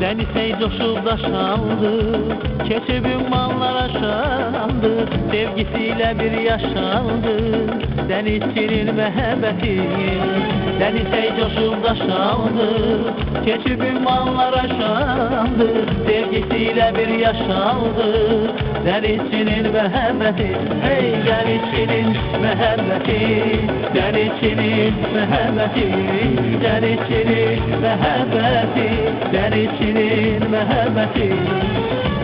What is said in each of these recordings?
Denizey coşup daşandı, keçib ümmanlar aşandı, sevgisiyle bir yaşandı, denizçinin məhəbbəti. Denizey coşup daşandı, keçib ümmanlar aşandı, sevgisiyle bir yaşandı, denizçinin məhəbbəti. Hey denizçinin məhəbbəti, denizçinin məhəbbəti, denizçinin məhəbbəti, denizçinin məhəbbəti.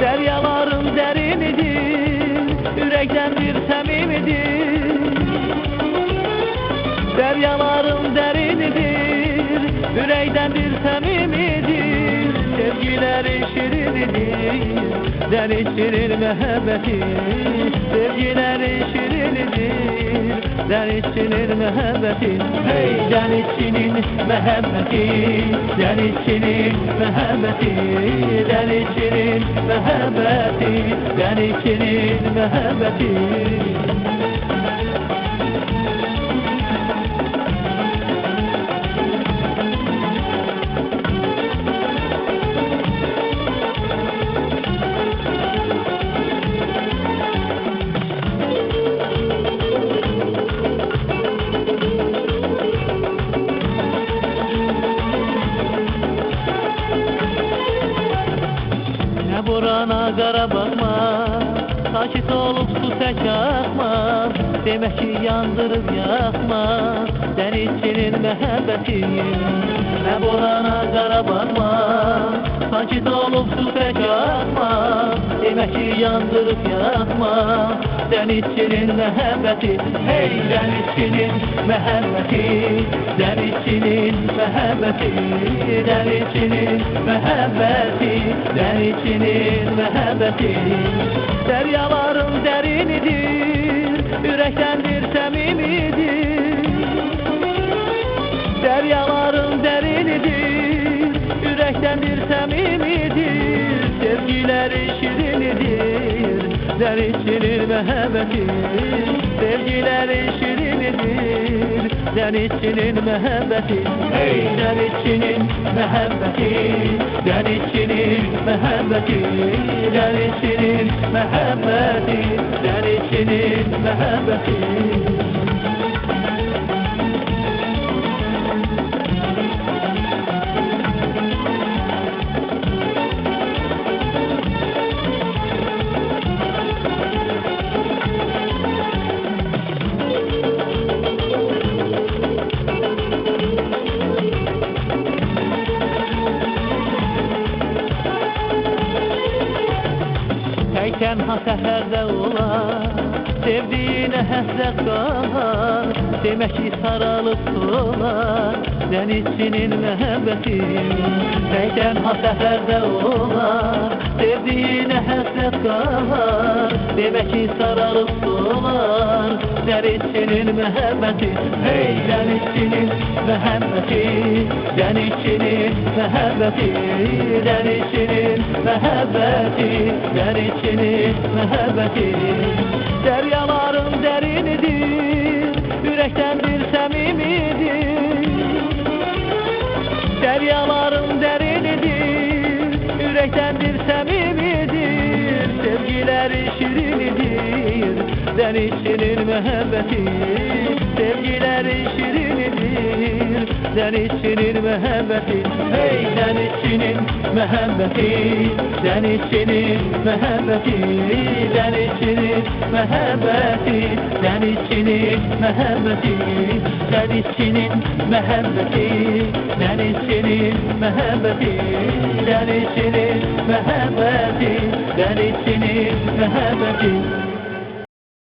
Deryaların derinidir, yürekten bir semimidir. Deryaların derinidir, yürekten bir semimidir. Sevgileri şirinidir, denizçinin məhəbbəti. Sevgileri şirinidir, denizçinin məhəbbəti. Hey denizçinin məhəbbəti, denizçinin məhəbbəti, denizçinin məhəbbəti, denizçinin məhəbbəti. Burana qara baxma, sakit olub su tək axma, demək ki yandırıb yaxma, denizçinin məhəbbəti. Nə burana qara baxma, sakit olub su tək axma, demək ki yandırıb yaxma, denizçinin məhəbbəti. Hey denizçinin məhəbbəti, denizçinin məhəbbəti, denizçinin məhəbbəti, denizçinin məhəbbəti. Deryaların derinidir, yürektendir semimidir. Deryaların derinidir, yürektendir semimidir. Sevgileri şirinidir, denizçinin məhəbbəti. Sevgileri şirinidir, denizçinin məhəbbəti. Hey denizçinin məhəbbəti, denizçinin məhəbbəti, denizçinin məhəbbəti, denizçinin məhəbbəti. Tenha seferde olar, sevdiğine həsrət qalar, demək ki saralıb solar, denizçinin məhəbbəti. Tenha seferde olar, sevdiğine həsrət qalar, demək ki saralıb solar, denizçinin məhəbbəti. Hey denizçinin məhəbbəti, denizçinin məhəbbəti, denizçinin məhəbbəti, denizçinin məhəbbəti. Deryaların derinidir, yürektendir semimidir. Deryaların derinidir, yürektendir semimidir. Sevgileri şirinidir, denizçinin məhəbbəti. Sevgileri şirinidir, denizçinin məhəbbəti. Hey denizçinin məhəbbəti, denizçinin məhəbbəti, denizçinin məhəbbəti, denizçinin məhəbbəti, denizçinin məhəbbəti, denizçinin məhəbbəti, denizçinin məhəbbəti, denizçinin məhəbbəti.